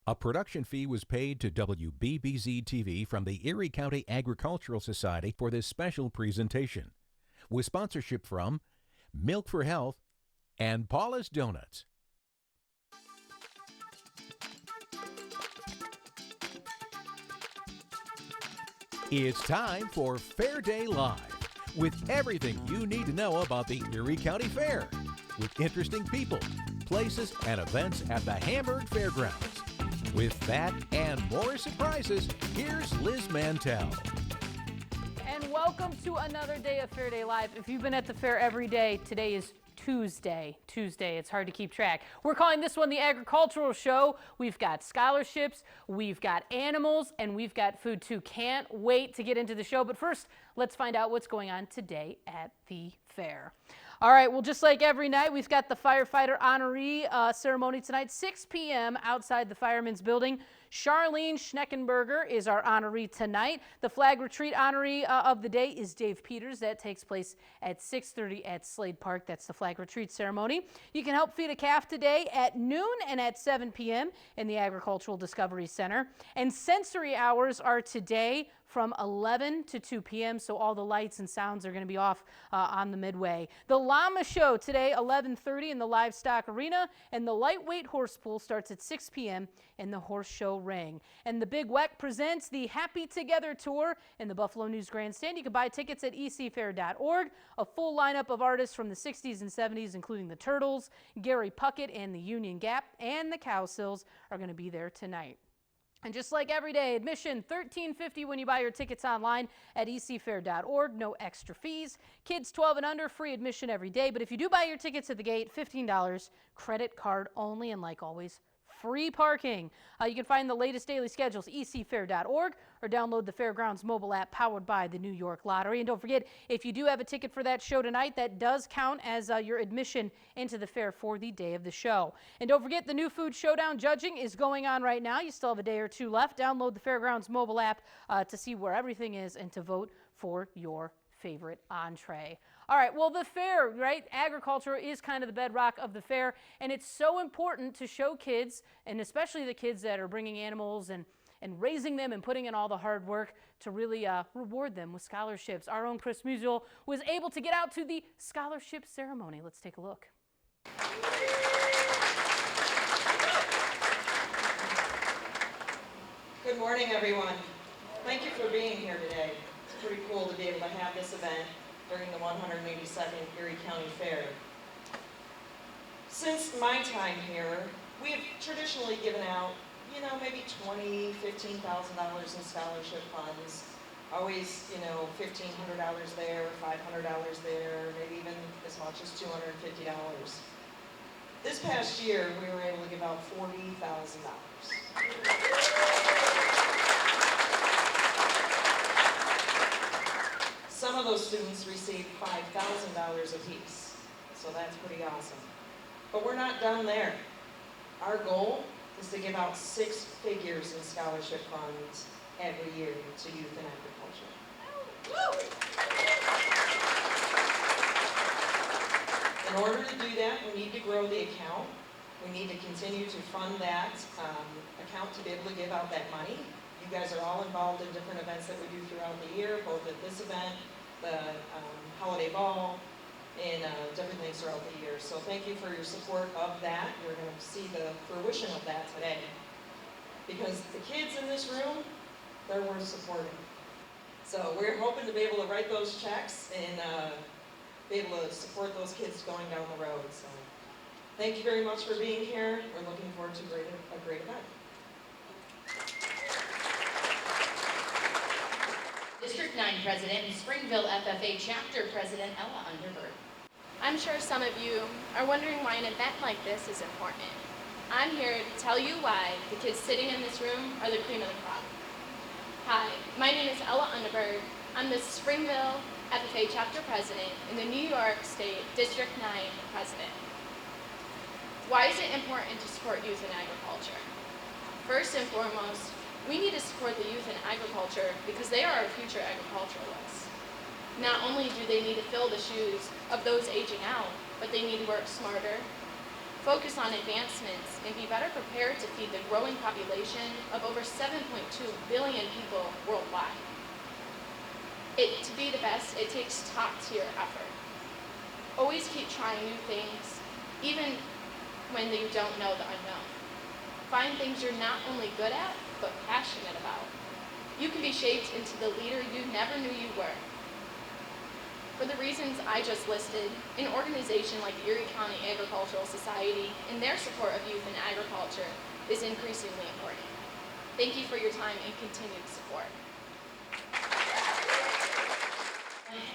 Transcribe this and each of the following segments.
A production fee was paid to WBBZ-TV from the Erie County Agricultural Society for this special presentation, with sponsorship from Milk for Health and Paula's Donuts. It's time for Fair Day Live, with everything you need to know about the Erie County Fair, with interesting people, places, and events at the Hamburg Fairgrounds. With that and more surprises, here's Liz Mantell. And welcome to another day of Fair Day Live. If you've been at the fair every day, today is Tuesday. It's hard to keep track. We're calling this one the Agricultural Show. We've got scholarships, we've got animals, and we've got food too. Can't wait to get into the show. But first, let's find out what's going on today at the fair. All right, well, just like every night, we've got the Firefighter Honoree ceremony tonight, 6 p.m. outside the Fireman's Building. Charlene Schneckenberger is our honoree tonight. The flag retreat honoree of the day is Dave Peters. That takes place at 6:30 at Slade Park. That's the flag retreat ceremony. You can help feed a calf today at noon and at 7 p.m. in the Agricultural Discovery Center. And sensory hours are today from 11 to 2 p.m., so all the lights and sounds are going to be off on the midway. The Llama Show today, 11:30 in the Livestock Arena, and the Lightweight Horse Pool starts at 6 p.m. in the Horse Show Ring. And the Big Weck presents the Happy Together Tour in the Buffalo News Grandstand. You can buy tickets at ecfair.org. A full lineup of artists from the 60s and 70s, including the Turtles, Gary Puckett, and the Union Gap, and the Cowsills are going to be there tonight. And just like every day, admission $13.50 when you buy your tickets online at ecfair.org. No extra fees. Kids 12 and under, free admission every day. But if you do buy your tickets at the gate, $15, credit card only, and like always, free parking. You can find the latest daily schedules at ecfair.org or download the Fairgrounds mobile app powered by the New York Lottery. And don't forget, if you do have a ticket for that show tonight, that does count as your admission into the fair for the day of the show. And don't forget, the new Food Showdown judging is going on right now. You still have a day or two left. Download the Fairgrounds mobile app to see where everything is and to vote for your favorite entree. All right, well, the fair, right? Agriculture is kind of the bedrock of the fair, and it's so important to show kids, and especially the kids that are bringing animals and raising them and putting in all the hard work, to really reward them with scholarships. Our own Chris Musial was able to get out to the scholarship ceremony. Let's take a look. Good morning, everyone. Thank you for being here today. It's pretty cool to be able to have this event during the 182nd Erie County Fair. Since my time here, we have traditionally given out, maybe $20,000, $15,000 in scholarship funds. Always, $1,500 there, $500 there, maybe even as much as $250. This past year, we were able to give out $40,000. Some of those students received $5,000 apiece, so that's pretty awesome. But we're not done there. Our goal is to give out 6 figures in scholarship funds every year to youth in agriculture. In order to do that, we need to grow the account. We need to continue to fund that account to be able to give out that money. You guys are all involved in different events that we do throughout the year, both at this event, the holiday ball, and different things throughout the year. So thank you for your support of that. You're going to see the fruition of that today. Because the kids in this room, they're worth supporting. So we're hoping to be able to write those checks and be able to support those kids going down the road. So thank you very much for being here. We're looking forward to a great event. District 9 President and Springville FFA Chapter President Ella Underberg. I'm sure some of you are wondering why an event like this is important. I'm here to tell you why the kids sitting in this room are the cream of the crop. Hi, my name is Ella Underberg. I'm the Springville FFA Chapter President and the New York State District 9 President. Why is it important to support youth in agriculture? First and foremost, we need to support the youth in agriculture because they are our future agriculturalists. Not only do they need to fill the shoes of those aging out, but they need to work smarter, focus on advancements, and be better prepared to feed the growing population of over 7.2 billion people worldwide. To be the best, it takes top-tier effort. Always keep trying new things, even when you don't know the unknown. Find things you're not only good at, but passionate about. You can be shaped into the leader you never knew you were. For the reasons I just listed, an organization like the Erie County Agricultural Society and their support of youth in agriculture is increasingly important. Thank you for your time and continued support.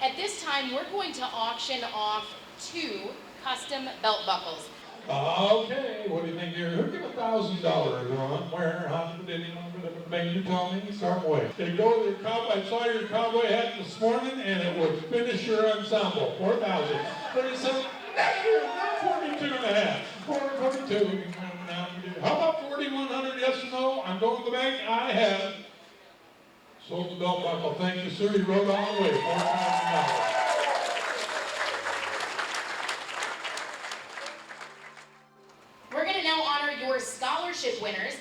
At this time, we're going to auction off 2 custom belt buckles. Okay, what do you think here? Who give $1,000 on? Where? How did you tell me? Start away. They go to your cowboy. I saw your cowboy hat this morning, and it would finish your ensemble. 4,000. 37. Not 42 and a half. 42. How about 4,100? Yes or no? I'm going to the bank. I have sold the belt buckle. Thank you, sir. You rode all the way. $4,000. We're going to now honor your scholarship winners.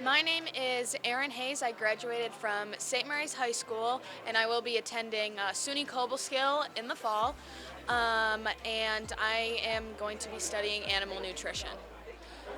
My name is Erin Hayes. I graduated from St. Mary's High School, and I will be attending SUNY Cobleskill in the fall, and I am going to be studying animal nutrition.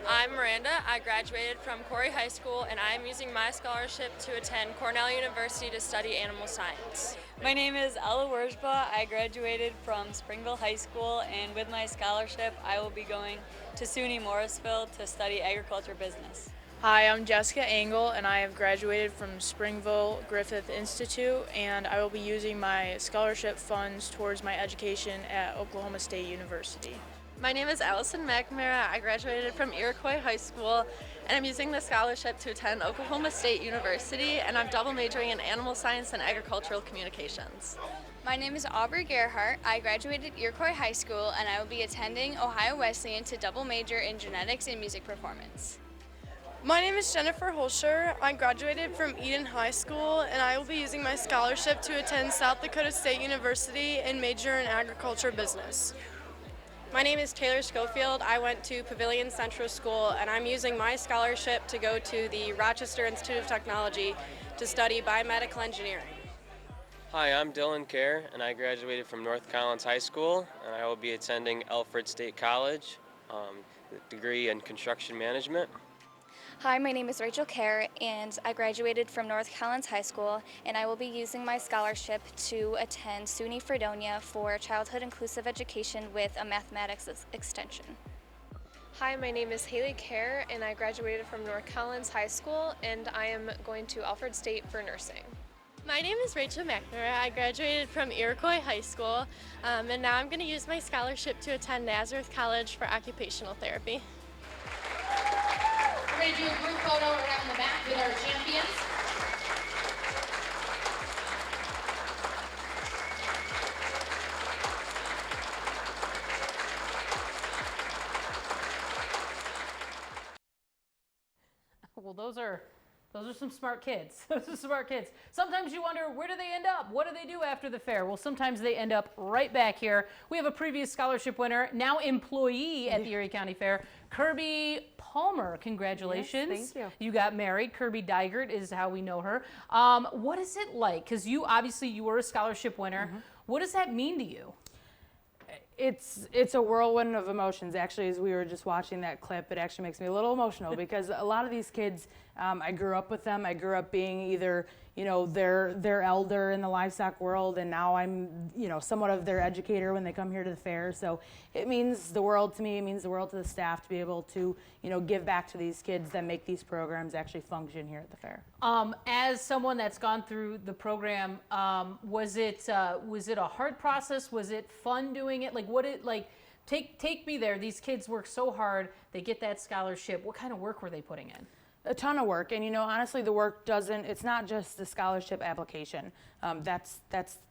I'm Miranda. I graduated from Corey High School, and I'm using my scholarship to attend Cornell University to study animal science. My name is Ella Wurzba. I graduated from Springville High School, and with my scholarship, I will be going to SUNY Morrisville to study agriculture business. Hi, I'm Jessica Engel, and I have graduated from Springville Griffith Institute, and I will be using my scholarship funds towards my education at Oklahoma State University. My name is Allison McNamara. I graduated from Iroquois High School, and I'm using the scholarship to attend Oklahoma State University, and I'm double majoring in animal science and agricultural communications. My name is Aubrey Gerhardt. I graduated Iroquois High School, and I will be attending Ohio Wesleyan to double major in genetics and music performance. My name is Jennifer Holscher. I graduated from Eden High School, and I will be using my scholarship to attend South Dakota State University and major in agriculture business. My name is Taylor Schofield. I went to Pavilion Central School, and I'm using my scholarship to go to the Rochester Institute of Technology to study biomedical engineering. Hi, I'm Dylan Kerr, and I graduated from North Collins High School, and I will be attending Alfred State College, with a degree in construction management. Hi, my name is Rachel Kerr, and I graduated from North Collins High School, and I will be using my scholarship to attend SUNY Fredonia for childhood inclusive education with a mathematics extension. Hi, my name is Haley Kerr, and I graduated from North Collins High School, and I am going to Alfred State for nursing. My name is Rachel McNamara. I graduated from Iroquois High School, and now I'm going to use my scholarship to attend Nazareth College for occupational therapy. We're going to do a group photo around the back with our champions. Well, those are some smart kids. Those are smart kids. Sometimes you wonder, where do they end up? What do they do after the fair? Well, sometimes they end up right back here. We have a previous scholarship winner, now employee at the Erie County Fair, Kirby Palmer. Congratulations. Yes, thank you. You got married. Kirby Digert is how we know her. What is it like? Because you were a scholarship winner. Mm-hmm. What does that mean to you? It's a whirlwind of emotions. Actually, as we were just watching that clip, it actually makes me a little emotional because a lot of these kids, I grew up with them. I grew up being either, their elder in the livestock world, and now I'm, somewhat of their educator when they come here to the fair. So it means the world to me. It means the world to the staff to be able to, give back to these kids that make these programs actually function here at the fair. As someone that's gone through the program, was it a hard process? Was it fun doing it? Take me there. These kids work so hard. They get that scholarship. What kind of work were they putting in? A ton of work, and honestly, the work it's not just the scholarship application. That's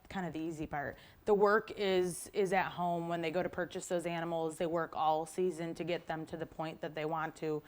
kind of the easy part. The work is at home when they go to purchase those animals. They work all season to get them to the point that they want to.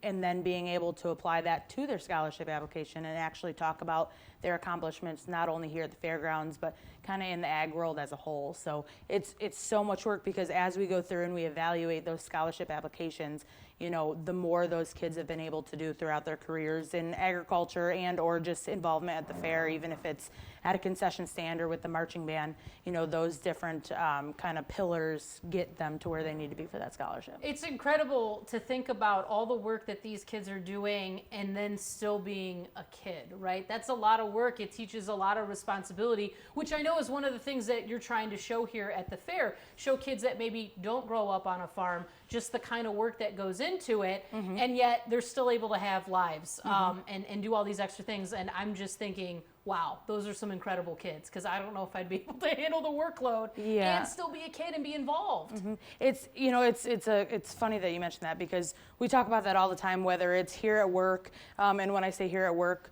and then being able to apply that to their scholarship application and actually talk about their accomplishments, not only here at the fairgrounds, but kind of in the ag world as a whole. So it's so much work, because as we go through and we evaluate those scholarship applications, you know, the more those kids have been able to do throughout their careers in agriculture and or just involvement at the fair, even if it's at a concession stand or with the marching band, you know, those different kind of pillars get them to where they need to be for that scholarship. It's incredible to think about all the work that these kids are doing and then still being a kid, right? That's a lot of work. It teaches a lot of responsibility, which I know is one of the things that you're trying to show here at the fair. Show kids that maybe don't grow up on a farm, just the kind of work that goes into it, and yet they're still able to have lives and do all these extra things. And I'm just thinking, wow, those are some incredible kids, because I don't know if I'd be able to handle the workload and still be a kid and be involved. It's, you know, it's funny that you mentioned that, because we talk about that all the time, whether it's here at work, and when I say here at work,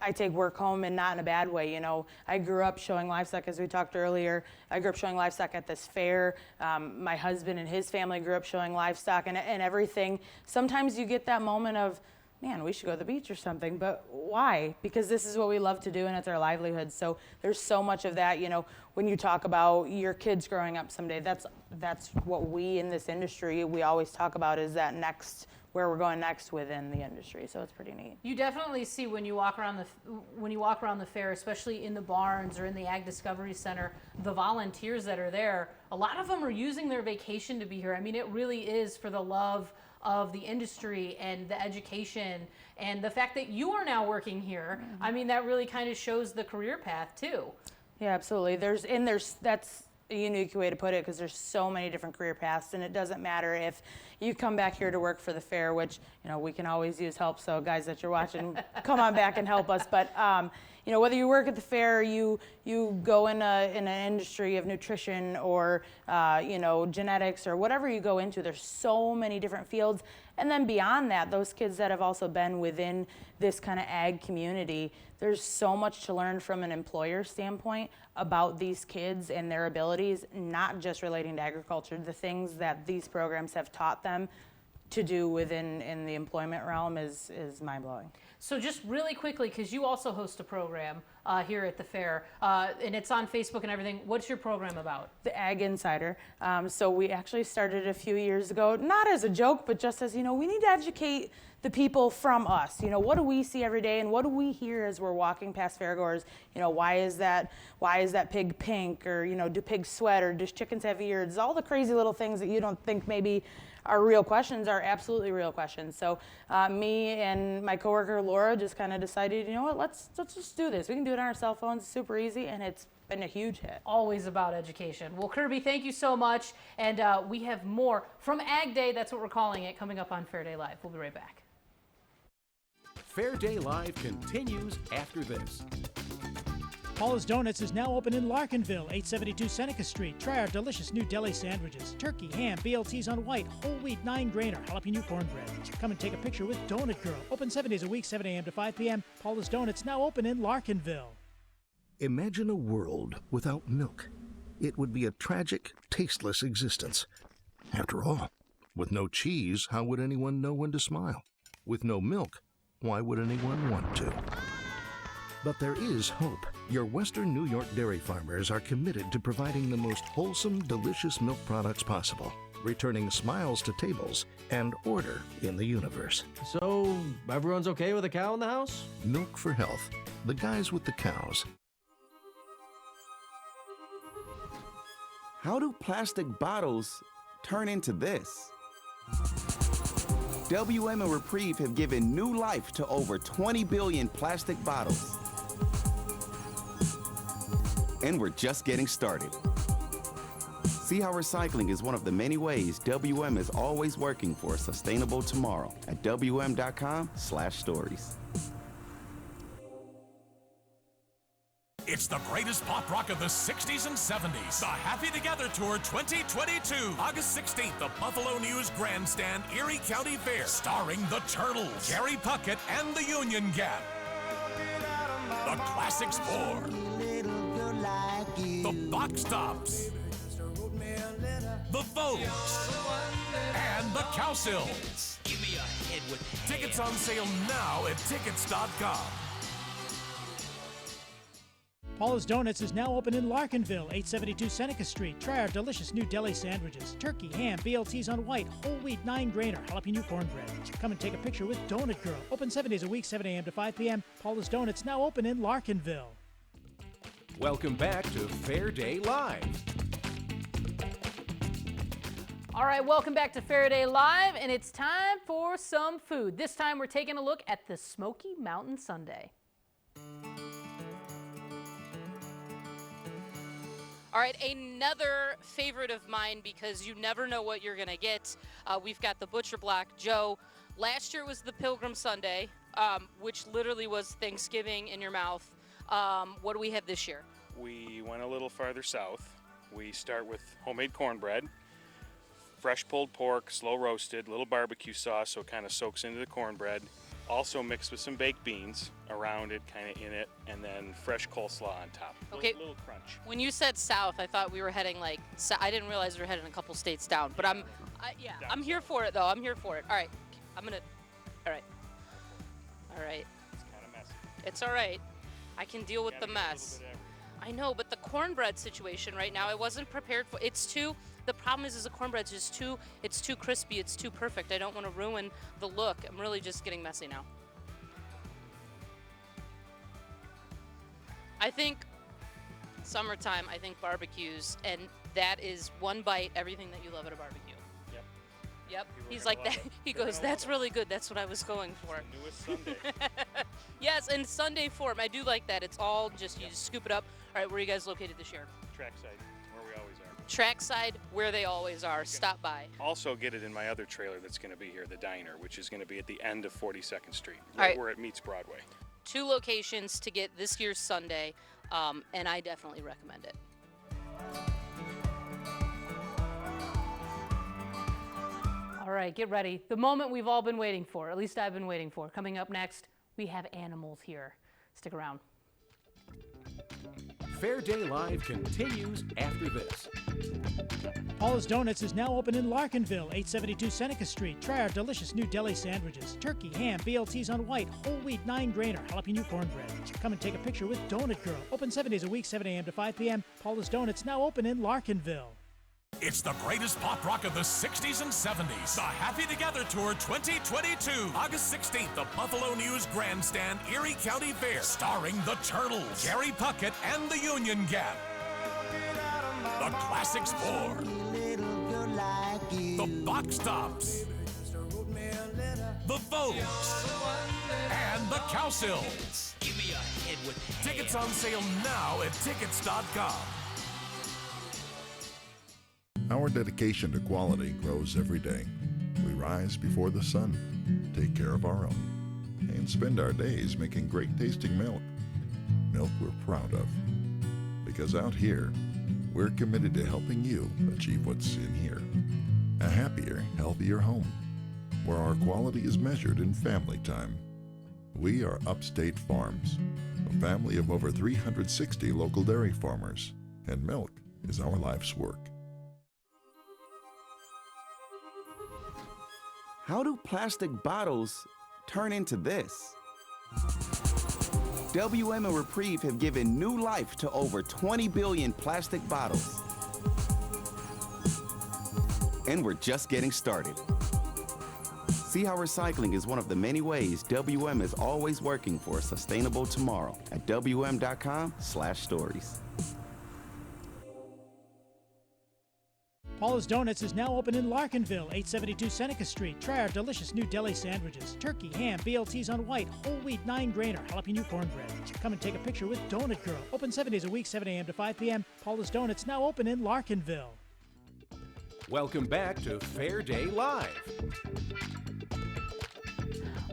I take work home, and not in a bad way. You know, I grew up showing livestock, as we talked earlier. I grew up showing livestock at this fair. My husband and his family grew up showing livestock and everything. Sometimes you get that moment of, man, we should go to the beach or something, but why? Because this is what we love to do, and it's our livelihood. So there's so much of that. You know, when you talk about your kids growing up someday, that's what we in this industry, we always talk about, is that next, where we're going next within the industry. So it's pretty neat. You definitely see when you walk around the fair, especially in the barns or in the Ag Discovery Center, the volunteers that are there, a lot of them are using their vacation to be here. I mean, it really is for the love of the industry and the education, and the fact that you are now working here. I mean, that really kind of shows the career path too. Yeah, absolutely. That's a unique way to put it, because there's so many different career paths, and it doesn't matter if you come back here to work for the fair, which, you know, we can always use help. So guys that you're watching, come on back and help us. But you know, whether you work at the fair, you go in an industry of nutrition or you know, genetics or whatever you go into, there's so many different fields. And then beyond that, those kids that have also been within this kind of ag community, there's so much to learn from an employer standpoint about these kids and their abilities, not just relating to agriculture, the things that these programs have taught them to do in the employment realm is mind-blowing. So just really quickly, because you also host a program here at the fair, and it's on Facebook and everything. What's your program about? The Ag Insider. So we actually started a few years ago, not as a joke, but just as, you know, we need to educate the people from us. You know, what do we see every day, and what do we hear as we're walking past fairgoers? You know, why is that pig pink, or, you know, do pigs sweat, or does chickens have ears? All the crazy little things that you don't think maybe are real questions are absolutely real questions. So me and my coworker Laura just kind of decided, you know what, let's just do this. We can do it on our cell phones, it's super easy, and it's been a huge hit. Always about education. Well, Kirby, thank you so much, and we have more from Ag Day, that's what we're calling it, coming up on Fair Day Live. We'll be right back. Fair Day Live continues after this. Paula's Donuts is now open in Larkinville, 872 Seneca Street. Try our delicious new deli sandwiches. Turkey, ham, BLTs on white, whole wheat 9-grain, or jalapeno cornbread. Come and take a picture with Donut Girl. Open 7 days a week, 7 a.m. to 5 p.m. Paula's Donuts now open in Larkinville. Imagine a world without milk. It would be a tragic, tasteless existence. After all, with no cheese, how would anyone know when to smile? With no milk, why would anyone want to? But there is hope. Your Western New York dairy farmers are committed to providing the most wholesome, delicious milk products possible, returning smiles to tables and order in the universe. So, everyone's okay with a cow in the house? Milk for Health. The guys with the cows. How do plastic bottles turn into this? WM and Reprieve have given new life to over 20 billion plastic bottles. And we're just getting started. See how recycling is one of the many ways WM is always working for a sustainable tomorrow at WM.com/stories. It's the greatest pop rock of the 60s and 70s. The Happy Together Tour 2022. August 16th, the Buffalo News Grandstand, Erie County Fair. Starring the Turtles, Gary Puckett, and the Union Gap. The Classics 4. The Box Tops. The Vogues. And the Cowsills. with tickets on sale now at tickets.com. Paula's Donuts is now open in Larkinville, 872 Seneca Street. Try our delicious new deli sandwiches. Turkey, ham, BLTs on white, whole wheat 9-grainer, jalapeno cornbread. Come and take a picture with Donut Girl. Open 7 days a week, 7 a.m. to 5 p.m. Paula's Donuts now open in Larkinville. Welcome back to Fair Day Live. All right, welcome back to Fair Day Live, and it's time for some food. This time we're taking a look at the Smoky Mountain Sundae. All right, another favorite of mine because you never know what you're gonna get. We've got the Butcher Block Joe. Last year was the Pilgrim Sundae, which literally was Thanksgiving in your mouth. What do we have this year? We went a little farther south. We start with homemade cornbread, fresh pulled pork, slow roasted, little barbecue sauce so it kind of soaks into the cornbread. Also mixed with some baked beans around it, kind of in it, and then fresh coleslaw on top. Okay. Little crunch. When you said south, I thought we were heading like, I didn't realize we were heading a couple states down, but I'm here for it though. I'm here for it. All right, all right. It's kind of messy. It's all right. I can deal with the mess. I know, but the cornbread situation right now, I wasn't prepared for. The problem is the cornbread's just it's too crispy, it's too perfect. I don't want to ruin the look. I'm really just getting messy now. I think summertime, I think barbecues, and that is one bite, everything that you love at a barbecue. Yep. He's like that. He goes, that's really good. That's what I was going for. It's the newest Sunday. Yes, in Sunday form. I do like that. It's all just, you just scoop it up. All right, where are you guys located this year? Trackside, where we always are. Trackside, where they always are. Stop by. Also get it in my other trailer that's going to be here, the Diner, which is going to be at the end of 42nd Street, All right. where it meets Broadway. 2 locations to get this year's Sunday, and I definitely recommend it. All right, get ready. The moment we've all been waiting for, at least I've been waiting for. Coming up next, we have animals here. Stick around. Fair Day Live continues after this. Paula's Donuts is now open in Larkinville, 872 Seneca Street. Try our delicious new deli sandwiches. Turkey, ham, BLTs on white, whole wheat 9-grainer, jalapeno cornbread. Come and take a picture with Donut Girl. Open 7 days a week, 7 a.m. to 5 p.m. Paula's Donuts now open in Larkinville. It's the greatest pop rock of the 60s and 70s. The Happy Together Tour 2022. August 16th, the Buffalo News Grandstand, Erie County Fair. Starring the Turtles, Gary Puckett, and the Union Gap. The Classics 4. The Box Tops. The Vogues. And the Cowsills. Give me a head with tickets on sale now at tickets.com. Our dedication to quality grows every day. We rise before the sun, take care of our own, and spend our days making great tasting milk. Milk we're proud of. Because out here, we're committed to helping you achieve what's in here. A happier, healthier home, where our quality is measured in family time. We are Upstate Farms, a family of over 360 local dairy farmers, and milk is our life's work. How do plastic bottles turn into this? WM and Reprieve have given new life to over 20 billion plastic bottles. And we're just getting started. See how recycling is one of the many ways WM is always working for a sustainable tomorrow at WM.com/stories. Paula's Donuts is now open in Larkinville, 872 Seneca Street. Try our delicious new deli sandwiches. Turkey, ham, BLTs on white, whole wheat 9-grainer, jalapeno cornbread. Come and take a picture with Donut Girl. Open 7 days a week, 7 a.m. to 5 p.m. Paula's Donuts now open in Larkinville. Welcome back to Fair Day Live.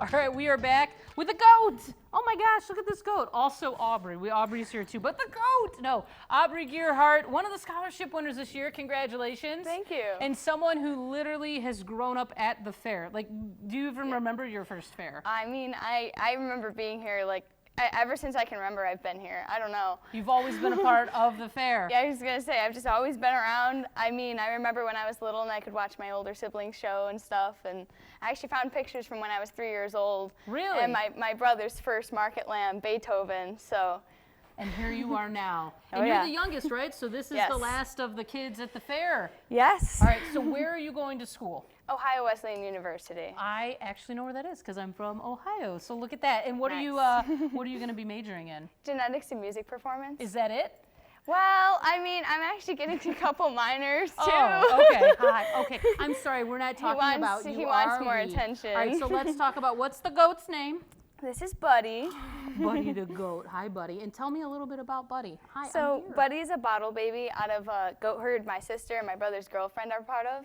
All right, we are back with a goat. Oh my gosh, look at this goat. Also Aubrey. Aubrey's here too, but the goat. No, Aubrey Gerhardt, one of the scholarship winners this year. Congratulations. Thank you. And someone who literally has grown up at the fair. Like, do you even remember your first fair? I mean, I remember being here like Ever since I can remember, I've been here. I don't know. You've always been a part of the fair. Yeah, I was going to say, I've just always been around. I mean, I remember when I was little and I could watch my older siblings show and stuff, and I actually found pictures from when I was 3 years old. Really? And my brother's first market lamb, Beethoven, so. And here you are now. And Oh, you're yeah. the youngest, right? So this is Yes. the last of the kids at the fair. Yes. All right, so where are you going to school? Ohio Wesleyan University. I actually know where that is because I'm from Ohio. So look at that. And what are you going to be majoring in? Genetics and music performance. Is that it? Well, I mean, I'm actually getting a couple minors too. Oh, okay. Hi. Okay. I'm sorry. We're not talking about you. He wants more are we? attention. All right. So let's talk about what's the goat's name? This is Buddy. Buddy the goat. Hi, Buddy. And tell me a little bit about Buddy. Hi. I'm So here. Buddy's a bottle baby out of a goat herd my sister and my brother's girlfriend are part of,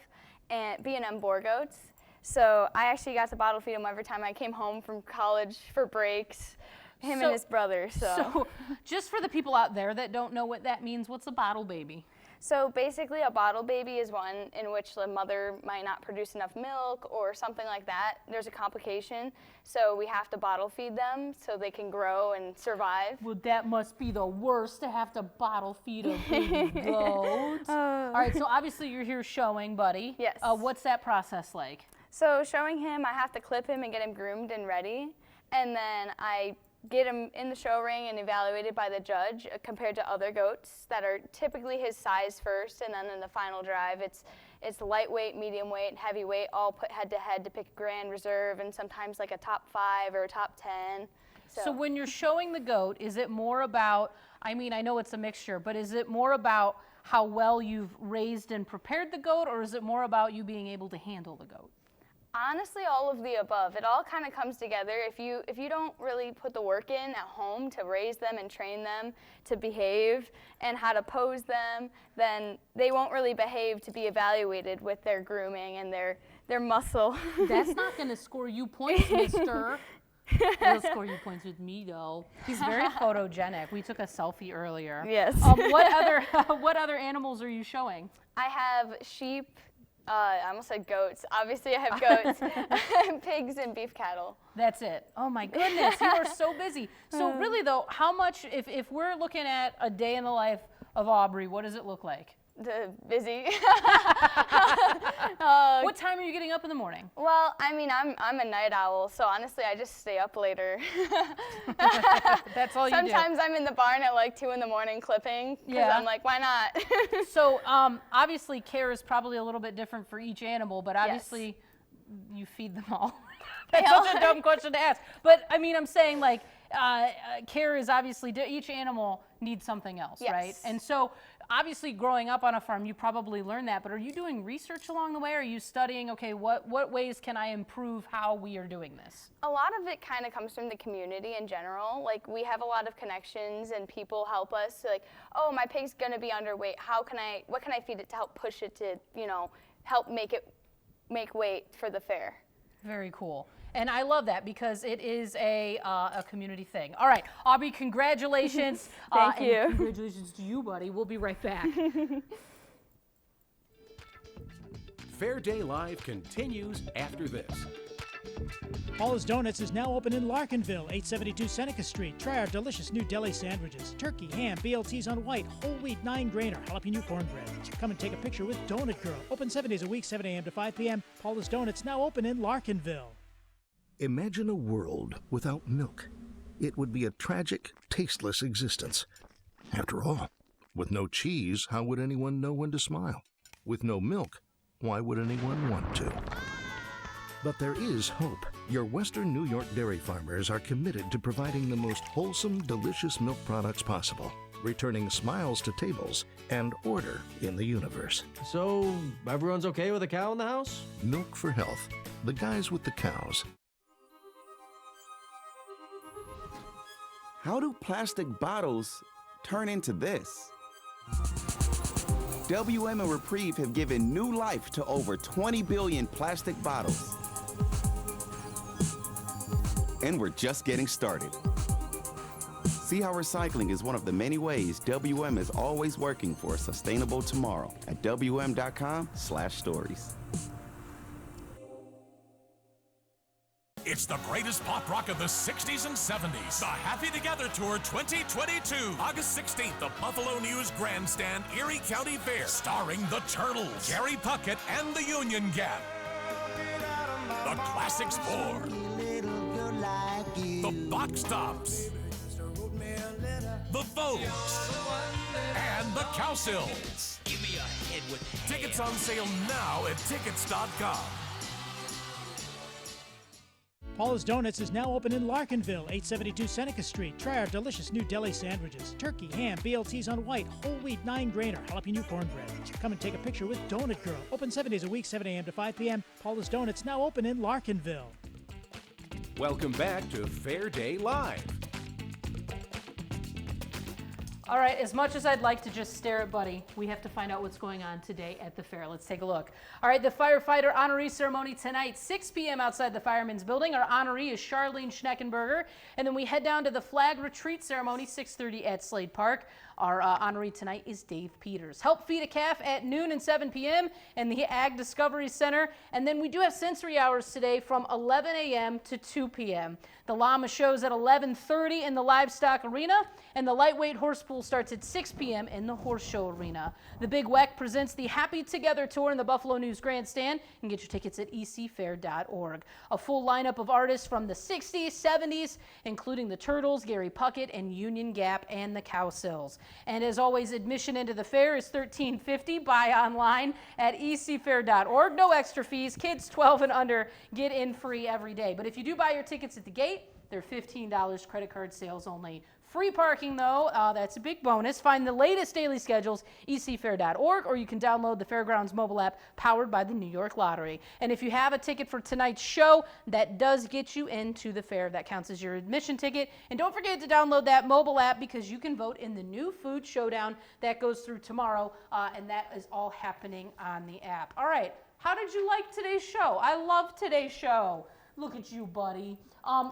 and B&M Boar Goats. So I actually got to bottle feed him every time I came home from college for breaks. Him and his brother. So just for the people out there that don't know what that means, what's a bottle baby? So basically a bottle baby is one in which the mother might not produce enough milk or something like that. There's a complication, so we have to bottle feed them so they can grow and survive. Well, that must be the worst to have to bottle feed a baby goat. All right, so obviously you're here showing Buddy. Yes. What's that process like? So showing him, I have to clip him and get him groomed and ready, and then I get him in the show ring and evaluated by the judge compared to other goats that are typically his size first, and then in the final drive it's lightweight, medium weight, heavyweight, all put head to head to pick a grand reserve and sometimes like a top 5 or a top 10. So when you're showing the goat, is it more about, I mean, I know it's a mixture, but is it more about how well you've raised and prepared the goat, or is it more about you being able to handle the goat? Honestly, all of the above. It all kind of comes together. If you don't really put the work in at home to raise them and train them to behave and how to pose them, then they won't really behave to be evaluated with their grooming and their muscle. That's not going to score you points, mister. He'll score you points with me, though. He's very photogenic. We took a selfie earlier. Yes. What other animals are you showing? I have sheep. I almost said goats. Obviously, I have goats, pigs, and beef cattle. That's it. Oh my goodness, you are so busy. So really though, how much, if we're looking at a day in the life of Aubrey, what does it look like? Busy. What time are you getting up in the morning? Well, I mean, I'm a night owl, so honestly, I just stay up later. That's all you do. Sometimes I'm in the barn at like 2 in the morning clipping, because Yeah. I'm like, why not? So obviously care is probably a little bit different for each animal, but obviously you feed them all. That's such a dumb question to ask. But I mean, I'm saying like care is obviously, each animal needs something else, right? And so obviously growing up on a farm, you probably learned that, but are you doing research along the way? Are you studying, okay, what ways can I improve how we are doing this? A lot of it kind of comes from the community in general. Like, we have a lot of connections and people help us. So like, oh, my pig's gonna be underweight. What can I feed it to help push it to, help make weight for the fair? Very cool. And I love that because it is a community thing. All right, Aubrey, congratulations. Thank you. And congratulations to you, buddy. We'll be right back. Fair Day Live continues after this. Paula's Donuts is now open in Larkinville, 872 Seneca Street. Try our delicious new deli sandwiches. Turkey, ham, BLTs on white, whole wheat 9-grainer, jalapeno cornbread. Come and take a picture with Donut Girl. Open 7 days a week, 7 a.m. to 5 p.m. Paula's Donuts now open in Larkinville. Imagine a world without milk. It would be a tragic, tasteless existence. After all, with no cheese, how would anyone know when to smile? With no milk, why would anyone want to? But there is hope. Your Western New York dairy farmers are committed to providing the most wholesome, delicious milk products possible, returning smiles to tables and order in the universe. So, everyone's okay with a cow in the house? Milk for Health. The guys with the cows. How do plastic bottles turn into this? WM and Reprieve have given new life to over 20 billion plastic bottles. And we're just getting started. See how recycling is one of the many ways WM is always working for a sustainable tomorrow at WM.com/stories. It's the greatest pop rock of the 60s and 70s. The Happy Together Tour 2022. August 16th, the Buffalo News Grandstand, Erie County Fair. Starring the Turtles, Gary Puckett, and the Union Gap. The Classics 4. The Box Tops. The Vogues. And the Cowsills. Give me a head with hair. Tickets on sale now at tickets.com. Paula's Donuts is now open in Larkinville, 872 Seneca Street. Try our delicious new deli sandwiches. Turkey, ham, BLTs on white, whole wheat 9-grainer, jalapeno cornbread. Come and take a picture with Donut Girl. Open 7 days a week, 7 a.m. to 5 p.m. Paula's Donuts now open in Larkinville. Welcome back to Fair Day Live. All right, as much as I'd like to just stare at Buddy, we have to find out what's going on today at the fair. Let's take a look. All right, the Firefighter Honoree ceremony tonight, 6 p.m. outside the Fireman's Building. Our honoree is Charlene Schneckenberger. And then we head down to the Flag Retreat ceremony, 6:30 at Slade Park. Our honoree tonight is Dave Peters. Help Feed a Calf at noon and 7 p.m. in the Ag Discovery Center. And then we do have sensory hours today from 11 a.m. to 2 p.m. The llama shows at 11:30 in the Livestock Arena, and the lightweight horse pool starts at 6 p.m. in the Horse Show Arena. The Big WEC presents the Happy Together Tour in the Buffalo News Grandstand. You can get your tickets at ecfair.org. A full lineup of artists from the 60s, 70s, including the Turtles, Gary Puckett, and Union Gap, and the Cowsills. And as always, admission into the fair is $13.50. Buy online at ecfair.org. No extra fees. Kids 12 and under get in free every day. But if you do buy your tickets at the gate, they're $15 credit card sales only. Free parking, though, that's a big bonus. Find the latest daily schedules, ecfair.org, or you can download the Fairgrounds mobile app powered by the New York Lottery. And if you have a ticket for tonight's show, that does get you into the fair. That counts as your admission ticket. And don't forget to download that mobile app because you can vote in the new food showdown that goes through tomorrow, and that is all happening on the app. All right, how did you like today's show? I love today's show. Look at you, buddy.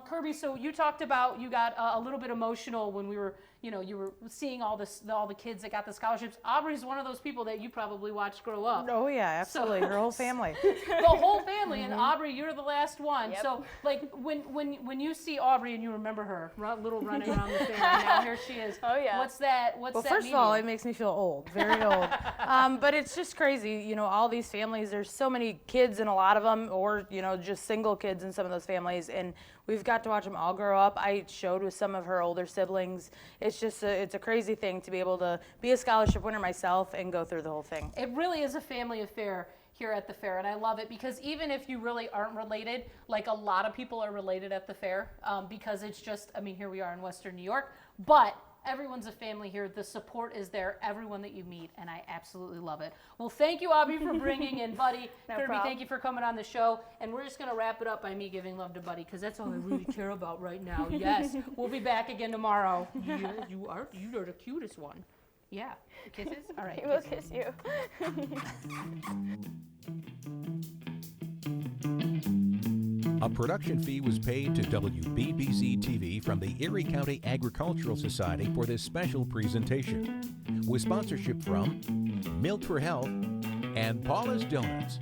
Kirby, so you talked about you got a little bit emotional when we were, you were seeing all the kids that got the scholarships. Aubrey's one of those people that you probably watched grow up. Oh yeah, absolutely. Her whole family. The whole family, and Aubrey, you're the last one. Yep. So, like when you see Aubrey and you remember her, little running around the fair, and now here she is. Oh yeah. What's that? Well, first of all, it makes me feel old, very old. But it's just crazy, all these families. There's so many kids in a lot of them, or just single kids in some of those families, and we've got to watch them all grow up. I showed with some of her older siblings. It's just it's a crazy thing to be able to be a scholarship winner myself and go through the whole thing. It really is a family affair here at the fair, and I love it because even if you really aren't related, like a lot of people are related at the fair, because it's just, here we are in Western New York, but everyone's a family here. The support is there, everyone that you meet, and I absolutely love it. Well, thank you, Aubrey, for bringing in Buddy. No Kirby, problem. thank you for coming on the show, and we're just going to wrap it up by me giving love to Buddy, because that's all I really care about right now. Yes, we'll be back again tomorrow. You are the cutest one. Yeah, kisses? All right. He will kiss you. A production fee was paid to WBBZ-TV from the Erie County Agricultural Society for this special presentation, with sponsorship from Milk for Health and Paula's Donuts.